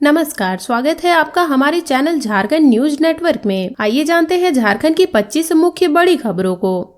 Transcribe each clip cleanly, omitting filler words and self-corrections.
नमस्कार, स्वागत है आपका हमारे चैनल झारखंड न्यूज नेटवर्क में। आइए जानते हैं झारखंड की 25 मुख्य बड़ी खबरों को।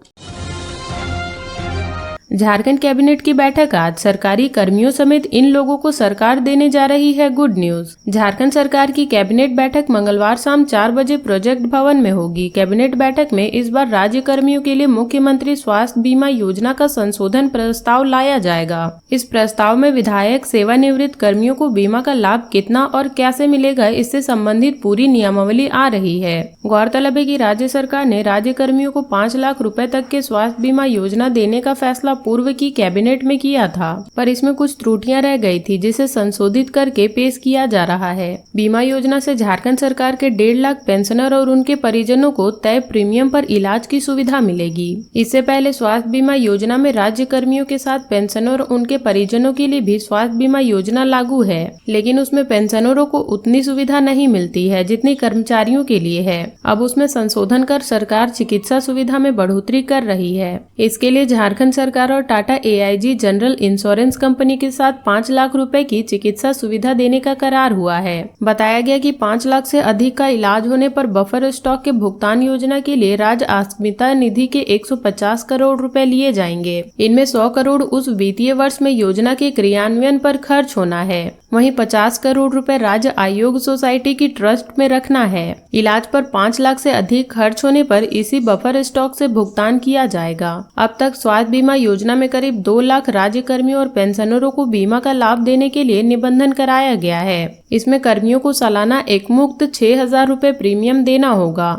झारखंड कैबिनेट की बैठक आज। सरकारी कर्मियों समेत इन लोगों को सरकार देने जा रही है गुड न्यूज। झारखंड सरकार की कैबिनेट बैठक मंगलवार शाम 4 बजे प्रोजेक्ट भवन में होगी। कैबिनेट बैठक में इस बार राज्य कर्मियों के लिए मुख्यमंत्री स्वास्थ्य बीमा योजना का संशोधन प्रस्ताव लाया जाएगा। इस प्रस्ताव में विधायक, सेवानिवृत्त कर्मियों को बीमा का लाभ कितना और कैसे मिलेगा, इससे संबंधित पूरी नियमावली आ रही है। गौरतलब है कि राज्य सरकार ने राज्य कर्मियों को 5 लाख रुपए तक के स्वास्थ्य बीमा योजना देने का फैसला पूर्व की कैबिनेट में किया था, पर इसमें कुछ त्रुटियां रह गई थी, जिसे संशोधित करके पेश किया जा रहा है। बीमा योजना से झारखंड सरकार के 1.5 लाख पेंशनर और उनके परिजनों को तय प्रीमियम पर इलाज की सुविधा मिलेगी। इससे पहले स्वास्थ्य बीमा योजना में राज्य कर्मियों के साथ पेंशनर और उनके परिजनों के लिए भी स्वास्थ्य बीमा योजना लागू है, लेकिन उसमें पेंशनरों को उतनी सुविधा नहीं मिलती है जितनी कर्मचारियों के लिए है। अब उसमें संशोधन कर सरकार चिकित्सा सुविधा में बढ़ोतरी कर रही है। इसके लिए झारखंड सरकार और Tata AIG general insurance company के साथ 5 लाख रुपए की चिकित्सा सुविधा देने का करार हुआ है। बताया गया कि 5 लाख से अधिक का इलाज होने पर बफर स्टॉक के भुगतान योजना के लिए राज्य अस्मिता निधि के 150 करोड़ रुपए लिए जाएंगे। इनमें 100 करोड़ उस वित्तीय वर्ष में योजना के क्रियान्वयन पर खर्च होना है। वहीं 50 करोड़ रुपए राज्य आयोग सोसाइटी की ट्रस्ट में रखना है। इलाज पर 5 लाख से अधिक खर्च होने पर इसी बफर स्टॉक से भुगतान किया जाएगा। अब तक स्वास्थ्य बीमा योजना में करीब 2 लाख राज्य कर्मियों और पेंशनरों को बीमा का लाभ देने के लिए निबंधन कराया गया है। इसमें कर्मियों को सालाना एकमुक्त 6,000 रुपए प्रीमियम देना होगा।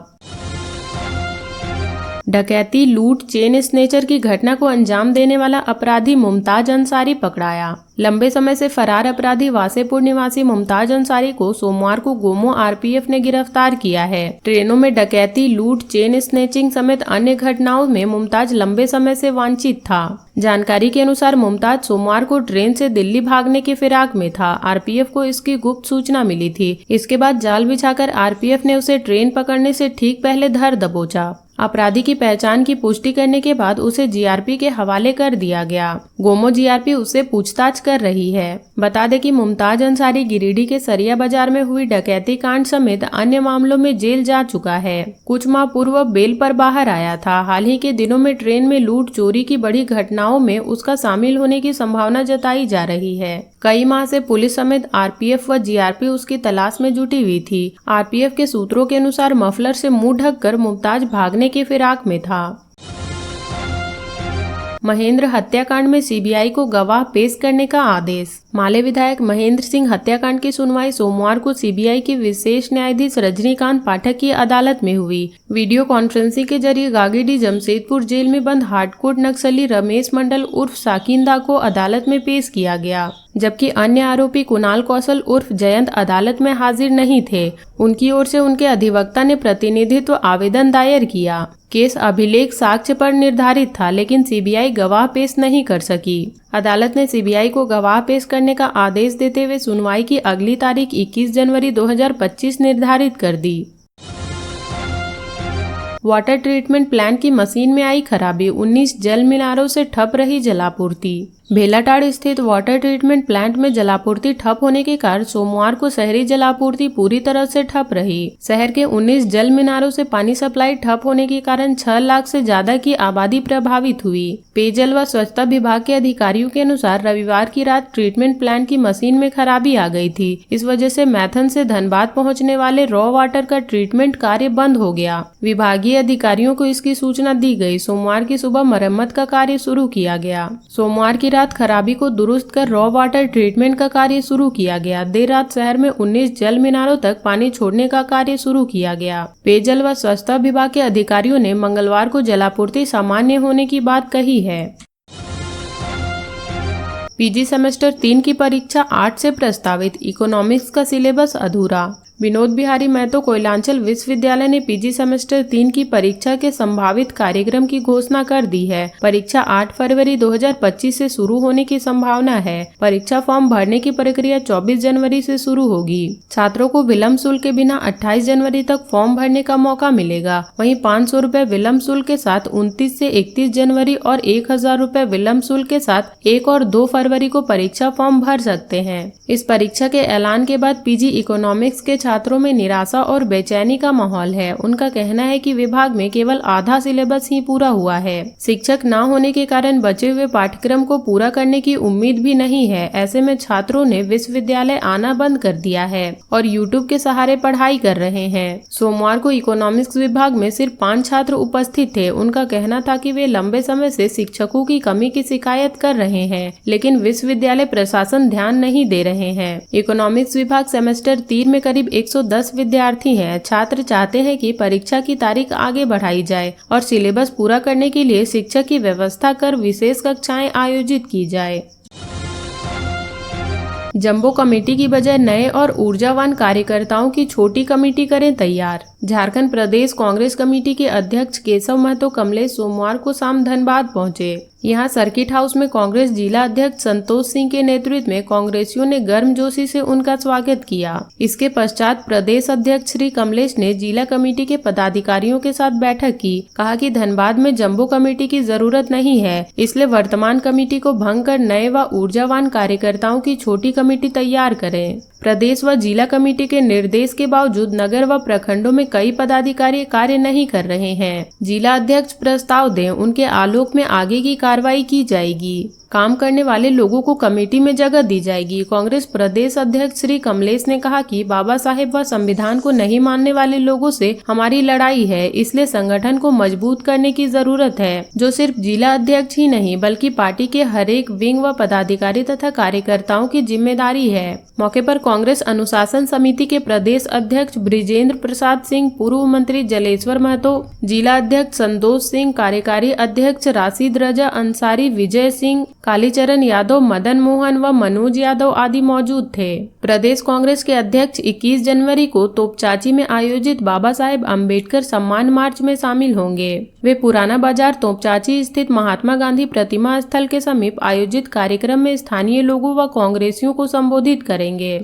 डकैती, लूट, चेन स्नेचर की घटना को अंजाम देने वाला अपराधी मुमताज अंसारी पकड़ाया। लंबे समय से फरार अपराधी वासेपुर निवासी मुमताज अंसारी को सोमवार को गोमो RPF ने गिरफ्तार किया है। ट्रेनों में डकैती, लूट, चेन स्नेचिंग समेत अन्य घटनाओं में मुमताज लंबे समय से वांछित था। जानकारी के अनुसार मुमताज सोमवार को ट्रेन से दिल्ली भागने के फिराक में था। RPF को इसकी गुप्त सूचना मिली थी। इसके बाद जाल बिछाकर RPF ने उसे ट्रेन पकड़ने से ठीक पहले धर दबोचा। अपराधी की पहचान की पुष्टि करने के बाद उसे GRP के हवाले कर दिया गया। गोमो GRP उससे पूछताछ कर रही है। बता दें कि मुमताज अंसारी गिरिडीह के सरिया बाजार में हुई डकैती कांड समेत अन्य मामलों में जेल जा चुका है। कुछ माह पूर्व बेल पर बाहर आया था। हाल ही के दिनों में ट्रेन में लूट, चोरी की बड़ी घटनाओं में उसका शामिल होने की संभावना जताई जा रही है। कई माह से पुलिस समेत RPF व GRP उसकी तलाश में जुटी हुई थी। RPF के सूत्रों के अनुसार मफलर से मुंह ढककर मुमताज भागने के फिराक में था। महेंद्र हत्याकांड में CBI को गवाह पेश करने का आदेश। माले विधायक महेंद्र सिंह हत्याकांड की सुनवाई सोमवार को CBI के विशेष न्यायाधीश रजनीकांत पाठक की अदालत में हुई। वीडियो कॉन्फ्रेंसिंग के जरिए गागीडीह जमशेदपुर जेल में बंद हार्डकोर नक्सली रमेश मंडल उर्फ साकिंदा को अदालत में पेश किया गया, जबकि अन्य आरोपी कुणाल कौशल उर्फ जयंत अदालत में हाजिर नहीं थे। उनकी ओर से उनके अधिवक्ता ने प्रतिनिधित्व आवेदन दायर किया। केस अभिलेख साक्ष्य पर निर्धारित था, लेकिन CBI गवाह पेश नहीं कर सकी। अदालत ने CBI को गवाह पेश करने का आदेश देते हुए सुनवाई की अगली तारीख 21 जनवरी 2025 निर्धारित कर दी। वाटर ट्रीटमेंट प्लांट की मशीन में आई खराबी, 19 जल मीनारों से ठप रही जलापूर्ति। भेलाटाड़ स्थित वाटर ट्रीटमेंट प्लांट में जलापूर्ति ठप होने के कारण सोमवार को शहरी जलापूर्ति पूरी तरह से ठप रही। शहर के 19 जल मीनारों से पानी सप्लाई ठप होने के कारण 6 लाख से ज्यादा की आबादी प्रभावित हुई। पेयजल व स्वच्छता विभाग के अधिकारियों के अनुसार रविवार की रात ट्रीटमेंट प्लांट की मशीन में खराबी आ गई थी। इस वजह से मैथन से धनबाद पहुँचने वाले रॉ वाटर का ट्रीटमेंट कार्य बंद हो गया। विभागीय अधिकारियों को इसकी सूचना दी गई। सोमवार की सुबह मरम्मत का कार्य शुरू किया गया। सोमवार की रात खराबी को दुरुस्त कर रॉ वाटर ट्रीटमेंट का कार्य शुरू किया गया। देर रात शहर में 19 जल मीनारों तक पानी छोड़ने का कार्य शुरू किया गया। पेयजल व स्वच्छता विभाग के अधिकारियों ने मंगलवार को जलापूर्ति सामान्य होने की बात कही है। PG सेमेस्टर 3 की परीक्षा 8 से प्रस्तावित, इकोनॉमिक्स का सिलेबस अधूरा। विनोद बिहारी महतो कोयलांचल विश्वविद्यालय ने पीजी सेमेस्टर 3 की परीक्षा के संभावित कार्यक्रम की घोषणा कर दी है। परीक्षा 8 फरवरी 2025 से शुरू होने की संभावना है। परीक्षा फॉर्म भरने की प्रक्रिया 24 जनवरी से शुरू होगी। छात्रों को विलम्ब शुल्क के बिना 28 जनवरी तक फॉर्म भरने का मौका मिलेगा। वहीं 500 रुपए विलम्ब शुल्क के साथ 29 से 31 जनवरी और 1000 रुपए विलम्ब शुल्क के साथ 1 और 2 फरवरी को परीक्षा फॉर्म भर सकते हैं। इस परीक्षा के ऐलान के बाद पीजी इकोनॉमिक्स के छात्रों में निराशा और बेचैनी का माहौल है। उनका कहना है कि विभाग में केवल आधा सिलेबस ही पूरा हुआ है। शिक्षक न होने के कारण बचे हुए पाठ्यक्रम को पूरा करने की उम्मीद भी नहीं है। ऐसे में छात्रों ने विश्वविद्यालय आना बंद कर दिया है और यूट्यूब के सहारे पढ़ाई कर रहे हैं। सोमवार को इकोनॉमिक्स विभाग में सिर्फ 5 छात्र उपस्थित थे। उनका कहना था कि वे लंबे समय से शिक्षकों की कमी की शिकायत कर रहे हैं, लेकिन विश्वविद्यालय प्रशासन ध्यान नहीं दे रहे हैं। इकोनॉमिक्स विभाग सेमेस्टर 3 में करीब 110 विद्यार्थी हैं। छात्र चाहते हैं कि परीक्षा की तारीख आगे बढ़ाई जाए और सिलेबस पूरा करने के लिए शिक्षक की व्यवस्था कर विशेष कक्षाएं आयोजित की जाए। जंबो कमेटी की बजाय नए और ऊर्जावान कार्यकर्ताओं की छोटी कमेटी करें तैयार। झारखंड प्रदेश कांग्रेस कमेटी के अध्यक्ष केशव महतो कमलेश सोमवार को शाम धनबाद पहुंचे। यहां सर्किट हाउस में कांग्रेस जिला अध्यक्ष संतोष सिंह के नेतृत्व में कांग्रेसियों ने गर्मजोशी से उनका स्वागत किया। इसके पश्चात प्रदेश अध्यक्ष श्री कमलेश ने जिला कमेटी के पदाधिकारियों के साथ बैठक की। कहा कि धनबाद में जंबो कमेटी की जरूरत नहीं है, इसलिए वर्तमान कमेटी को भंग कर नए व ऊर्जावान कार्यकर्ताओं की छोटी कमेटी तैयार करें। प्रदेश व जिला कमेटी के निर्देश के बावजूद नगर व प्रखंडों में कई पदाधिकारी कार्य नहीं कर रहे हैं। जिला अध्यक्ष प्रस्ताव दें, उनके आलोक में आगे की कार्रवाई की जाएगी। काम करने वाले लोगों को कमेटी में जगह दी जाएगी। कांग्रेस प्रदेश अध्यक्ष श्री कमलेश ने कहा कि बाबा साहेब व संविधान को नहीं मानने वाले लोगों से हमारी लड़ाई है, इसलिए संगठन को मजबूत करने की जरूरत है, जो सिर्फ जिला अध्यक्ष ही नहीं बल्कि पार्टी के हर एक विंग व पदाधिकारी तथा कार्यकर्ताओं की जिम्मेदारी है। मौके पर कांग्रेस अनुशासन समिति के प्रदेश अध्यक्ष ब्रिजेंद्र प्रसाद सिंह, पूर्व मंत्री जलेश्वर महतो, जिला अध्यक्ष संतोष सिंह, कार्यकारी अध्यक्ष राशिद रजा अंसारी, विजय सिंह, कालीचरण यादव, मदन मोहन व मनोज यादव आदि मौजूद थे। प्रदेश कांग्रेस के अध्यक्ष 21 जनवरी को तोपचाची में आयोजित बाबा साहेब अम्बेडकर सम्मान मार्च में शामिल होंगे। वे पुराना बाजार तोपचाची स्थित महात्मा गांधी प्रतिमा स्थल के समीप आयोजित कार्यक्रम में स्थानीय लोगों व कांग्रेसियों को संबोधित करेंगे।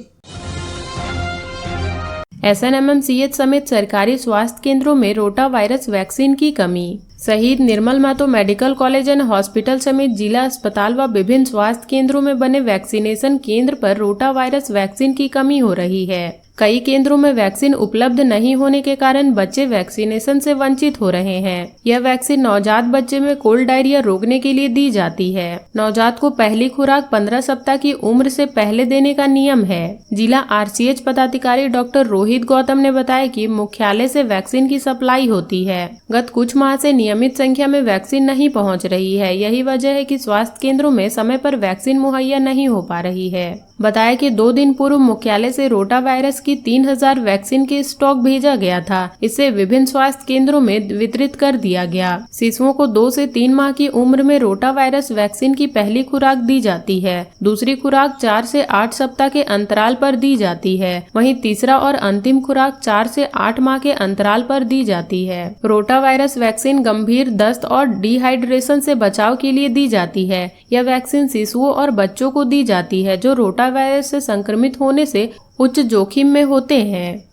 SNMMCH समेत सरकारी स्वास्थ्य केंद्रों में रोटा वायरस वैक्सीन की कमी। शहीद Nirmal Mahato medical college and hospital समेत जिला अस्पताल व विभिन्न स्वास्थ्य केंद्रों में बने वैक्सीनेशन केंद्र पर रोटा वायरस वैक्सीन की कमी हो रही है। कई केंद्रों में वैक्सीन उपलब्ध नहीं होने के कारण बच्चे वैक्सीनेशन से वंचित हो रहे हैं। यह वैक्सीन नवजात बच्चे में कोल्ड डायरिया रोकने के लिए दी जाती है। नवजात को पहली खुराक 15 सप्ताह की उम्र से पहले देने का नियम है। जिला RCH पदाधिकारी डॉक्टर रोहित गौतम ने बताया कि मुख्यालय से वैक्सीन की सप्लाई होती है। गत कुछ माह से नियमित संख्या में वैक्सीन नहीं पहुंच रही है। यही वजह है कि स्वास्थ्य केंद्रों में समय पर वैक्सीन मुहैया नहीं हो पा रही है। बताया कि 2 दिन पूर्व मुख्यालय से रोटा वायरस की 3000 वैक्सीन के स्टॉक भेजा गया था। इसे विभिन्न स्वास्थ्य केंद्रों में वितरित कर दिया गया। शिशुओं को 2 से 3 माह की उम्र में रोटा वायरस वैक्सीन की पहली खुराक दी जाती है। दूसरी खुराक 4 से 8 सप्ताह के अंतराल पर दी जाती है। वहीं तीसरा और अंतिम खुराक 4 से 8 माह के अंतराल पर दी जाती है। रोटा वायरस वैक्सीन गंभीर दस्त और डिहाइड्रेशन से बचाव के लिए दी जाती है। यह वैक्सीन शिशुओं और बच्चों को दी जाती है जो रोटा वायरस से संक्रमित होने से उच्च जोखिम में होते हैं।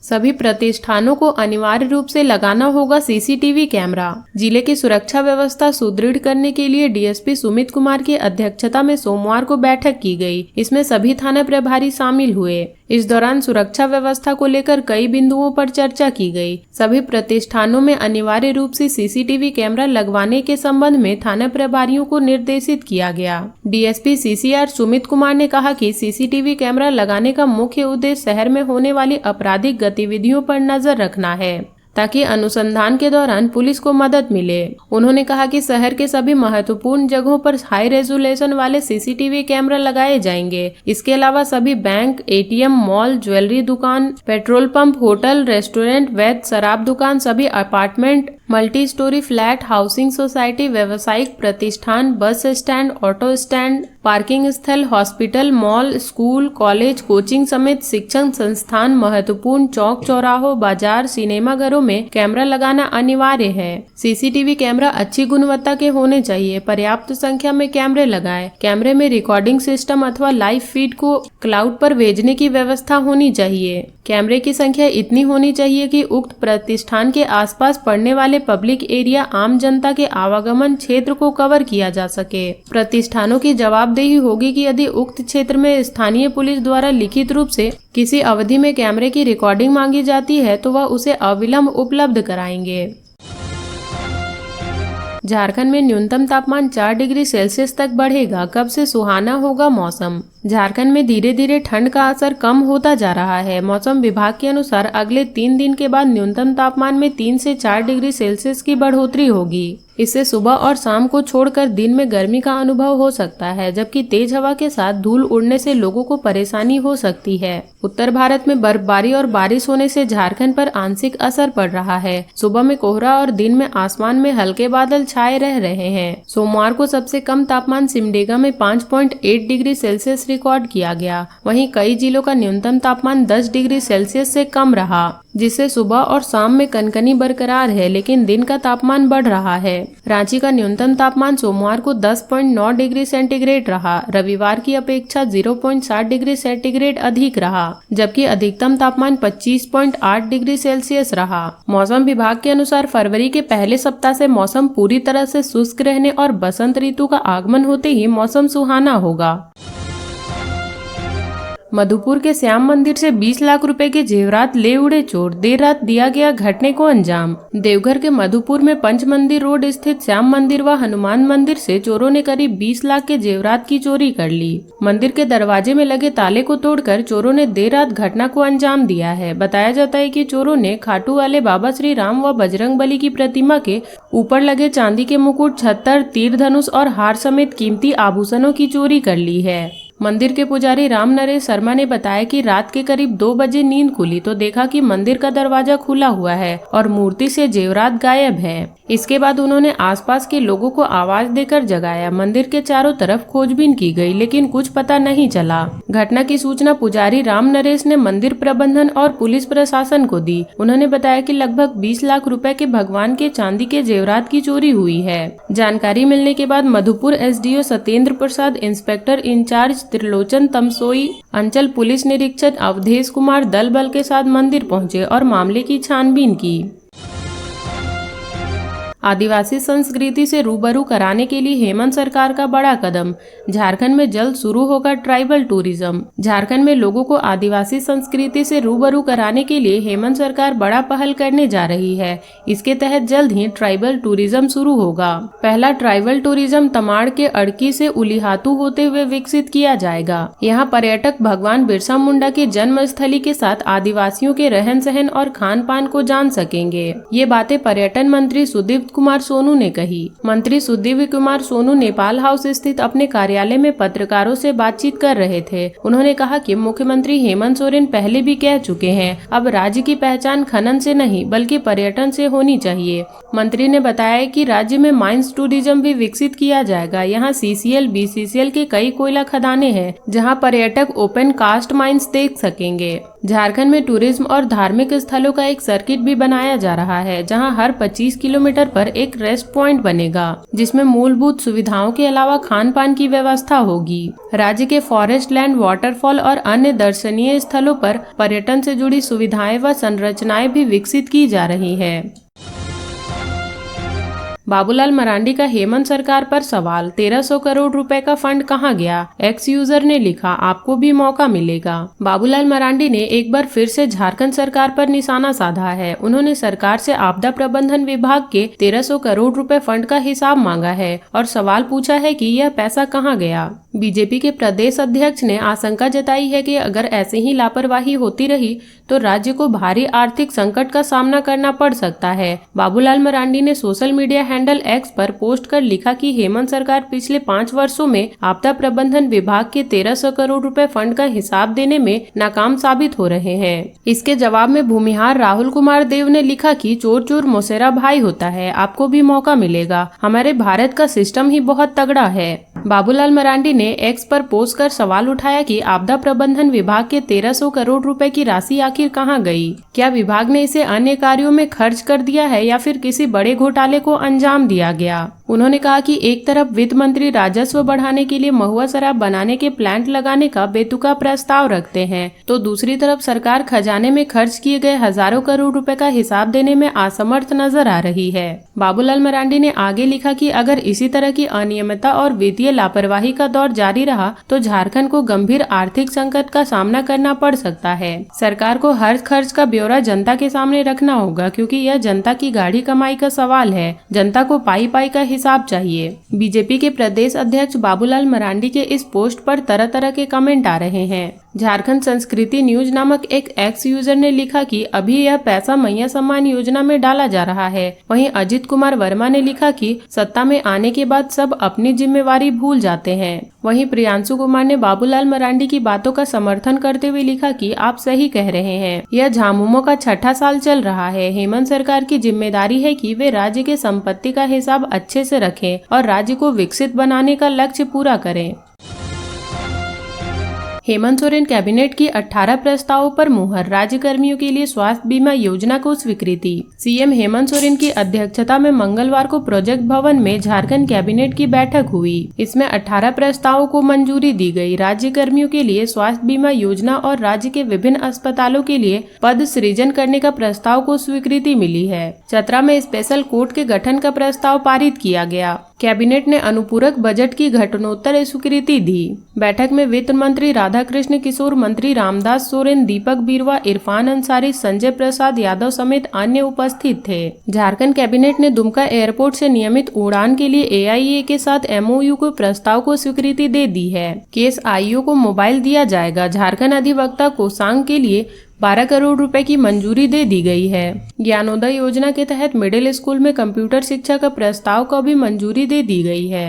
सभी प्रतिष्ठानों को अनिवार्य रूप से लगाना होगा CCTV कैमरा। जिले की सुरक्षा व्यवस्था सुदृढ़ करने के लिए DSP सुमित कुमार की अध्यक्षता में सोमवार को बैठक की गई। इसमें सभी थाना प्रभारी शामिल हुए। इस दौरान सुरक्षा व्यवस्था को लेकर कई बिंदुओं पर चर्चा की गई। सभी प्रतिष्ठानों में अनिवार्य रूप से CCTV कैमरा लगवाने के संबंध में थाना प्रभारियों को निर्देशित किया गया। DSP CCR सुमित कुमार ने कहा कि CCTV कैमरा लगाने का मुख्य उद्देश्य शहर में होने वाली आपराधिक गतिविधियों पर नजर रखना है, ताकि अनुसंधान के दौरान पुलिस को मदद मिले। उन्होंने कहा कि शहर के सभी महत्वपूर्ण जगहों पर हाई रेजोल्यूशन वाले CCTV कैमरा लगाए जाएंगे। इसके अलावा सभी बैंक, ATM, मॉल, ज्वेलरी दुकान, पेट्रोल पंप, होटल, रेस्टोरेंट, वैध शराब दुकान, सभी apartment multi storey flat, housing society, व्यावसायिक प्रतिष्ठान, bus stand, auto stand, parking स्थल, hospital, mall, school, college, coaching समेत शिक्षण संस्थान, महत्वपूर्ण चौक चौराहों, बाजार, सिनेमाघरों में कैमरा लगाना अनिवार्य है। सीसीटीवी कैमरा अच्छी गुणवत्ता के होने चाहिए। पर्याप्त संख्या में कैमरे लगाएं। कैमरे में रिकॉर्डिंग सिस्टम अथवा लाइव फीड को क्लाउड पर भेजने की व्यवस्था होनी चाहिए। कैमरे की संख्या इतनी होनी चाहिए कि उक्त प्रतिष्ठान के आसपास पड़ने वाले पब्लिक एरिया, आम जनता के आवागमन क्षेत्र को कवर किया जा सके। प्रतिष्ठानों की जवाबदेही होगी कि यदि उक्त क्षेत्र में स्थानीय पुलिस द्वारा लिखित रूप से किसी अवधि में कैमरे की रिकॉर्डिंग मांगी जाती है तो वह उसे अविलंब उपलब्ध कराएंगे। झारखंड में न्यूनतम तापमान 4 डिग्री सेल्सियस तक बढ़ेगा। कब से सुहाना होगा मौसम। झारखंड में धीरे धीरे ठंड का असर कम होता जा रहा है। मौसम विभाग के अनुसार अगले 3 दिन के बाद न्यूनतम तापमान में 3 से 4 डिग्री सेल्सियस की बढ़ोतरी होगी। इससे सुबह और शाम को छोड़कर दिन में गर्मी का अनुभव हो सकता है, जबकि तेज हवा के साथ धूल उड़ने से लोगों को परेशानी हो सकती है। उत्तर भारत में बर्फबारी और बारिश होने से झारखंड पर आंशिक असर पड़ रहा है। सुबह में कोहरा और दिन में आसमान में हल्के बादल छाए रह रहे हैं। सोमवार को सबसे कम तापमान सिमडेगा में 5.8 डिग्री सेल्सियस रिकॉर्ड किया गया। वहीं कई जिलों का न्यूनतम तापमान 10 डिग्री सेल्सियस से कम रहा, जिससे सुबह और शाम में कनकनी बरकरार है, लेकिन दिन का तापमान बढ़ रहा है। रांची का न्यूनतम तापमान सोमवार को 10.9 डिग्री सेंटीग्रेड रहा। रविवार की अपेक्षा 0.7 डिग्री सेंटीग्रेड अधिक रहा, जबकि अधिकतम तापमान 25.8 डिग्री सेल्सियस रहा। मौसम विभाग के अनुसार फरवरी के पहले सप्ताह से मौसम पूरी तरह से शुष्क रहने और बसंत ऋतु का आगमन होते ही मौसम सुहाना होगा। मधुपुर के श्याम मंदिर से 20 लाख रुपए के जेवरात ले उड़े चोर। देर रात दिया गया घटने को अंजाम। देवघर के मधुपुर में पंच मंदिर रोड स्थित श्याम मंदिर व हनुमान मंदिर से चोरों ने करीब 20 लाख के जेवरात की चोरी कर ली। मंदिर के दरवाजे में लगे ताले को तोड़कर चोरों ने देर रात घटना को अंजाम दिया है। बताया जाता है कि चोरों ने खाटू वाले बाबा श्री राम व बजरंग बली की प्रतिमा के ऊपर लगे चांदी के मुकुट, छत्तर, तीर धनुष और हार समेत कीमती आभूषणों की चोरी कर ली है। मंदिर के पुजारी राम नरेश शर्मा ने बताया कि रात के करीब 2 बजे नींद खुली तो देखा कि मंदिर का दरवाजा खुला हुआ है और मूर्ति से जेवरात गायब है। इसके बाद उन्होंने आसपास के लोगों को आवाज देकर जगाया। मंदिर के चारों तरफ खोजबीन की गई, लेकिन कुछ पता नहीं चला। घटना की सूचना पुजारी राम नरेश ने मंदिर प्रबंधन और पुलिस प्रशासन को दी। उन्होंने बताया कि लगभग 20 लाख रुपए के भगवान के चांदी के जेवरात की चोरी हुई है। जानकारी मिलने के बाद मधुपुर एसडीओ सत्येंद्र प्रसाद, इंस्पेक्टर इंचार्ज त्रिलोचन तमसोई, अंचल पुलिस निरीक्षक अवधेश कुमार दल बल के साथ मंदिर पहुंचे और मामले की छानबीन की। आदिवासी संस्कृति से रूबरू कराने के लिए हेमंत सरकार का बड़ा कदम। झारखंड में जल्द शुरू होगा ट्राइबल टूरिज्म। झारखंड में लोगों को आदिवासी संस्कृति से रूबरू कराने के लिए हेमंत सरकार बड़ा पहल करने जा रही है। इसके तहत जल्द ही ट्राइबल टूरिज्म शुरू होगा। पहला ट्राइबल टूरिज्म तमाड़ के अड़की से उलिहातू होते हुए विकसित किया जाएगा। यहाँ पर्यटक भगवान बिरसा मुंडा के जन्म स्थली के साथ आदिवासियों के रहन सहन और खान पान को जान सकेंगे। ये बातें पर्यटन मंत्री सुदीप कुमार सोनू ने कही। मंत्री सुदीव्य कुमार सोनू नेपाल हाउस स्थित अपने कार्यालय में पत्रकारों से बातचीत कर रहे थे। उन्होंने कहा कि मुख्यमंत्री हेमंत सोरेन पहले भी कह चुके हैं, अब राज्य की पहचान खनन से नहीं बल्कि पर्यटन से होनी चाहिए। मंत्री ने बताया कि राज्य में माइंस टूरिज्म भी विकसित किया जाएगा। यहाँ CCL, BCCL के कई कोयला खदानें हैं, जहाँ पर्यटक ओपन कास्ट माइंस देख सकेंगे। झारखंड में टूरिज्म और धार्मिक स्थलों का एक सर्किट भी बनाया जा रहा है, जहां हर 25 किलोमीटर पर एक रेस्ट पॉइंट बनेगा, जिसमें मूलभूत सुविधाओं के अलावा खान पान की व्यवस्था होगी। राज्य के फॉरेस्ट लैंड, वाटरफॉल और अन्य दर्शनीय स्थलों पर पर्यटन से जुड़ी सुविधाएं व संरचनाएं भी विकसित की जा रही है। बाबूलाल मरांडी का हेमंत सरकार पर सवाल। 1300 करोड़ रुपए का फंड कहां गया? एक्स यूजर ने लिखा, आपको भी मौका मिलेगा। बाबूलाल मरांडी ने एक बार फिर से झारखंड सरकार पर निशाना साधा है। उन्होंने सरकार से आपदा प्रबंधन विभाग के 1300 करोड़ रुपए फंड का हिसाब मांगा है और सवाल पूछा है कि यह पैसा कहां गया। बीजेपी के प्रदेश अध्यक्ष ने आशंका जताई है कि अगर ऐसे ही लापरवाही होती रही तो राज्य को भारी आर्थिक संकट का सामना करना पड़ सकता है। बाबूलाल मरांडी ने सोशल मीडिया हैंडल एक्स पर पोस्ट कर लिखा कि हेमंत सरकार पिछले 5 वर्षों में आपदा प्रबंधन विभाग के 1300 करोड़ रुपए फंड का हिसाब देने में नाकाम साबित हो रहे हैं। इसके जवाब में भूमिहार राहुल कुमार देव ने लिखा कि चोर चोर मौसेरा भाई होता है, आपको भी मौका मिलेगा। हमारे भारत का सिस्टम ही बहुत तगड़ा है। बाबूलाल मरांडी ने एक्स पर पोस्ट कर सवाल उठाया कि आपदा प्रबंधन विभाग के 1300 करोड़ रुपए की राशि आखिर कहां गई? क्या विभाग ने इसे अन्य कार्यों में खर्च कर दिया है या फिर किसी बड़े घोटाले को अंजाम दिया गया? उन्होंने कहा कि एक तरफ वित्त मंत्री राजस्व बढ़ाने के लिए महुआ शराब बनाने के प्लांट लगाने का बेतुका प्रस्ताव रखते हैं, तो दूसरी तरफ सरकार खजाने में खर्च किए गए हजारों करोड़ रुपए का हिसाब देने में असमर्थ नजर आ रही है। बाबूलाल मरांडी ने आगे लिखा कि अगर इसी तरह की अनियमितता और वित्तीय लापरवाही का दौर जारी रहा तो झारखंड को गंभीर आर्थिक संकट का सामना करना पड़ सकता है। सरकार को हर खर्च का ब्यौरा जनता के सामने रखना होगा, क्योंकि यह जनता की गाढ़ी कमाई का सवाल है। जनता को पाई पाई का हिसाब चाहिए। बीजेपी के प्रदेश अध्यक्ष बाबूलाल मरांडी के इस पोस्ट पर तरह तरह के कमेंट आ रहे हैं। झारखंड संस्कृति न्यूज नामक एक एक्स यूजर ने लिखा कि अभी यह पैसा मैया सम्मान योजना में डाला जा रहा है। वहीं अजित कुमार वर्मा ने लिखा कि सत्ता में आने के बाद सब अपनी जिम्मेवारी भूल जाते हैं। वहीं प्रियांशु कुमार ने बाबूलाल मरांडी की बातों का समर्थन करते हुए लिखा कि आप सही कह रहे हैं, यह झामुमो का 6ठा साल चल रहा है। हेमंत सरकार की जिम्मेदारी है कि वे राज्य के संपत्ति का हिसाब अच्छे से रखें और राज्य को विकसित बनाने का लक्ष्य पूरा करें। हेमंत सोरेन कैबिनेट की 18 प्रस्तावों पर मुहर, राज्य कर्मियों के लिए स्वास्थ्य बीमा योजना को स्वीकृति। सीएम हेमंत सोरेन की अध्यक्षता में मंगलवार को प्रोजेक्ट भवन में झारखंड कैबिनेट की बैठक हुई। इसमें 18 प्रस्तावों को मंजूरी दी गई। राज्य कर्मियों के लिए स्वास्थ्य बीमा योजना और राज्य के विभिन्न अस्पतालों के लिए पद सृजन करने का प्रस्ताव को स्वीकृति मिली है। चतरा में स्पेशल कोर्ट के गठन का प्रस्ताव पारित किया गया। कैबिनेट ने अनुपूरक बजट की घटनोत्तर स्वीकृति दी। बैठक में वित्त मंत्री राधाकृष्ण किशोर, मंत्री रामदास सोरेन, दीपक बिरवा, इरफान अंसारी, संजय प्रसाद यादव समेत अन्य उपस्थित थे। झारखंड कैबिनेट ने दुमका एयरपोर्ट से नियमित उड़ान के लिए एआईए के साथ एमओयू को प्रस्ताव को स्वीकृति दे दी है। केस आईओ को मोबाइल दिया जाएगा। झारखंड अधिवक्ता कोषांग के लिए 12 करोड़ रुपए की मंजूरी दे दी गई है। ज्ञानोदय योजना के तहत मिडिल स्कूल में कंप्यूटर शिक्षा का प्रस्ताव को भी मंजूरी दे दी गई है।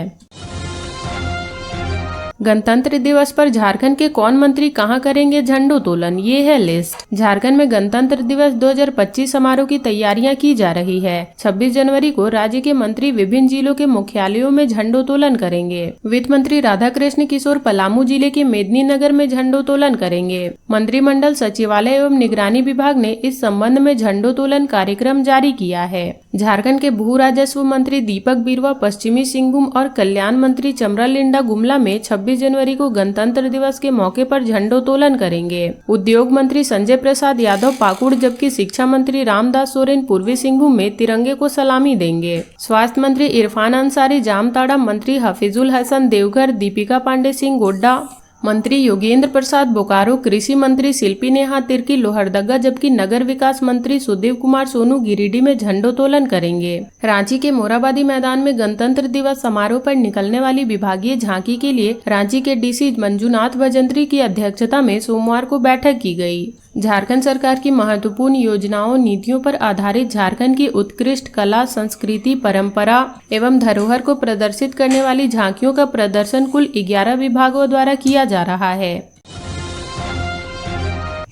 गणतंत्र दिवस पर झारखंड के कौन मंत्री कहां करेंगे झंडोत्तोलन, ये है लिस्ट। झारखंड में गणतंत्र दिवस 2025 समारोह की तैयारियां की जा रही है। 26 जनवरी को राज्य के मंत्री विभिन्न जिलों के मुख्यालयों में झंडोत्तोलन करेंगे। वित्त मंत्री राधाकृष्ण किशोर पलामू जिले के मेदिनीनगर में झंडोत्तोलन करेंगे। मंत्रिमंडल सचिवालय एवं निगरानी विभाग ने इस संबंध में झंडोत्तोलन कार्यक्रम जारी किया है। झारखंड के भू राजस्व मंत्री दीपक बिरवा पश्चिमी सिंहभूम और कल्याण मंत्री चमरालिंडा गुमला में 26 जनवरी को गणतंत्र दिवस के मौके पर झंडोत्तोलन करेंगे। उद्योग मंत्री संजय प्रसाद यादव पाकुड़, जबकि शिक्षा मंत्री रामदास सोरेन पूर्वी सिंहभूम में तिरंगे को सलामी देंगे। स्वास्थ्य मंत्री इरफान अंसारी जामताड़ा, मंत्री हफीजुल हसन देवघर, दीपिका पांडे सिंह गोड्डा, मंत्री योगेंद्र प्रसाद बोकारो, कृषि मंत्री शिल्पी नेहा तिर्की लोहरदगा, जबकि नगर विकास मंत्री सुदेव कुमार सोनू गिरिडीह में झंडोत्तोलन करेंगे। रांची के मोराबादी मैदान में गणतंत्र दिवस समारोह पर निकलने वाली विभागीय झांकी के लिए रांची के डीसी मंजुनाथ भजंत्री की अध्यक्षता में सोमवार को बैठक की गई। झारखंड सरकार की महत्वपूर्ण योजनाओं नीतियों पर आधारित झारखंड की उत्कृष्ट कला, संस्कृति, परंपरा एवं धरोहर को प्रदर्शित करने वाली झांकियों का प्रदर्शन कुल 11 विभागों द्वारा किया जा रहा है।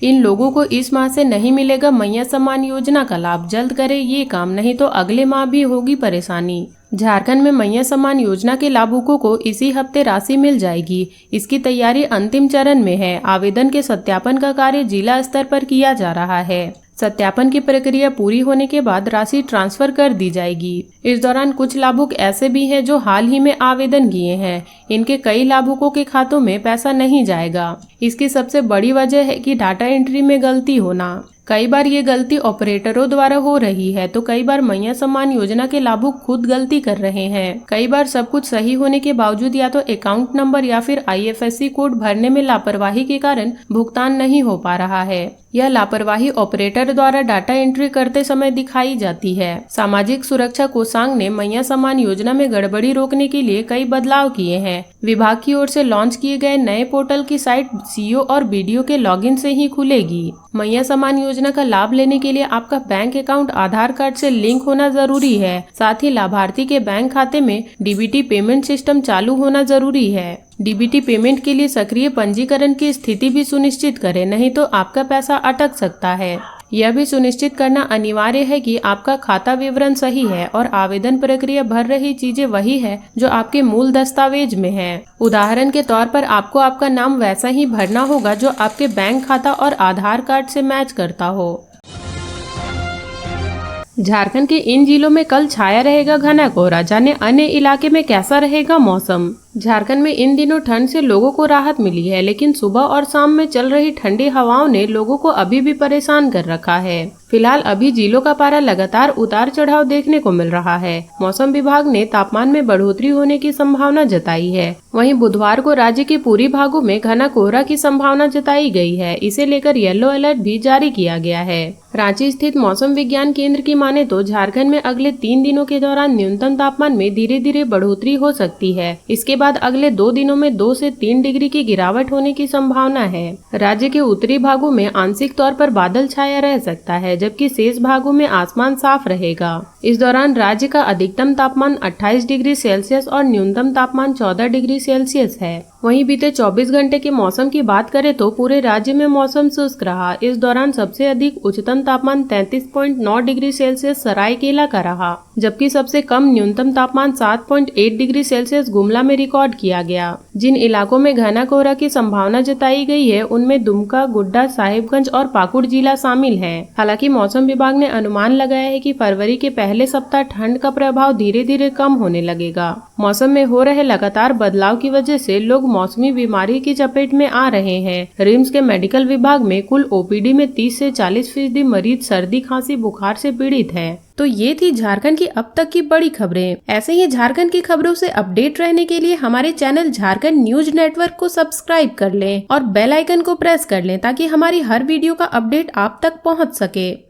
इन लोगों को इस माह से नहीं मिलेगा मैया सम्मान योजना का लाभ, जल्द करें ये काम, नहीं तो अगले माह भी होगी परेशानी। झारखंड में मैया सम्मान योजना के लाभुकों को इसी हफ्ते राशि मिल जाएगी। इसकी तैयारी अंतिम चरण में है। आवेदन के सत्यापन का कार्य जिला स्तर पर किया जा रहा है। सत्यापन की प्रक्रिया पूरी होने के बाद राशि ट्रांसफर कर दी जाएगी। इस दौरान कुछ लाभुक ऐसे भी हैं जो हाल ही में आवेदन किए हैं। इनके कई लाभुकों के खातों में पैसा नहीं जाएगा। इसकी सबसे बड़ी वजह है कि डाटा एंट्री में गलती होना। कई बार ये गलती ऑपरेटरों द्वारा हो रही है, तो कई बार मैया सम्मान योजना के लाभुक खुद गलती कर रहे हैं। कई बार सब कुछ सही होने के बावजूद या तो अकाउंट नंबर या फिर IFSC कोड भरने में लापरवाही के कारण भुगतान नहीं हो पा रहा है। यह लापरवाही ऑपरेटर द्वारा डाटा एंट्री करते समय दिखाई जाती है। सामाजिक सुरक्षा कोषांग ने मैया सम्मान योजना में गड़बड़ी रोकने के लिए कई बदलाव किए हैं। विभाग की ओर से लॉन्च किए गए नए पोर्टल की साइट CO और BDO के लॉगिन से ही खुलेगी। मैया सम्मान योजना का लाभ लेने के लिए आपका बैंक अकाउंट आधार कार्ड से लिंक होना जरूरी है। साथ ही लाभार्थी के बैंक खाते में डीबीटी पेमेंट सिस्टम चालू होना जरूरी है। डीबीटी पेमेंट के लिए सक्रिय पंजीकरण की स्थिति भी सुनिश्चित करें, नहीं तो आपका पैसा अटक सकता है। यह भी सुनिश्चित करना अनिवार्य है कि आपका खाता विवरण सही है और आवेदन प्रक्रिया भर रही चीजें वही है जो आपके मूल दस्तावेज में है। उदाहरण के तौर पर आपको आपका नाम वैसा ही भरना होगा जो आपके बैंक खाता और आधार कार्ड से मैच करता हो। झारखंड के इन जिलों में कल छाया रहेगा घना कोहरा, जाने अन्य इलाके में कैसा रहेगा मौसम। झारखंड में इन दिनों ठंड से लोगों को राहत मिली है, लेकिन सुबह और शाम में चल रही ठंडी हवाओं ने लोगों को अभी भी परेशान कर रखा है। फिलहाल अभी जिलों का पारा लगातार उतार चढ़ाव देखने को मिल रहा है। मौसम विभाग ने तापमान में बढ़ोतरी होने की संभावना जताई है। वहीं बुधवार को राज्य के पूर्वी भागों में घना कोहरा की संभावना जताई गई है। इसे लेकर येलो अलर्ट भी जारी किया गया है। रांची स्थित मौसम विज्ञान केंद्र की माने तो झारखंड में अगले 3 दिनों के दौरान न्यूनतम तापमान में धीरे धीरे बढ़ोतरी हो सकती है। इसके बाद अगले 2 दिनों में 2 से 3 डिग्री की गिरावट होने की संभावना है। राज्य के उत्तरी भागों में आंशिक तौर पर बादल छाया रह सकता है, जबकि शेष भागों में आसमान साफ रहेगा। इस दौरान राज्य का अधिकतम तापमान 28 डिग्री सेल्सियस और न्यूनतम तापमान 14 डिग्री सेल्सियस है। वहीं बीते 24 घंटे के मौसम की बात करें तो पूरे राज्य में मौसम शुष्क रहा। इस दौरान सबसे अधिक उच्चतम तापमान 33.9 डिग्री सेल्सियस सरायकेला का रहा, जबकि सबसे कम न्यूनतम तापमान 7.8 डिग्री सेल्सियस गुमला में रिकॉर्ड किया गया। जिन इलाकों में घना कोहरा की संभावना जताई गई है उनमें दुमका, गोड्डा, साहिबगंज और पाकुड़ जिला शामिल है। हालांकि मौसम विभाग ने अनुमान लगाया है कि फरवरी के पहले सप्ताह ठंड का प्रभाव धीरे धीरे कम होने लगेगा। मौसम में हो रहे लगातार बदलाव की वजह से लोग मौसमी बीमारी की चपेट में आ रहे हैं। रिम्स के मेडिकल विभाग में कुल ओपीडी में 30 से 40% मरीज सर्दी, खांसी, बुखार से पीड़ित हैं। तो ये थी झारखंड की अब तक की बड़ी खबरें। ऐसे ही झारखंड की खबरों से अपडेट रहने के लिए हमारे चैनल झारखंड न्यूज नेटवर्क को सब्सक्राइब कर लें और बेल आइकन को प्रेस कर लें ताकि हमारी हर वीडियो का अपडेट आप तक पहुंच सके।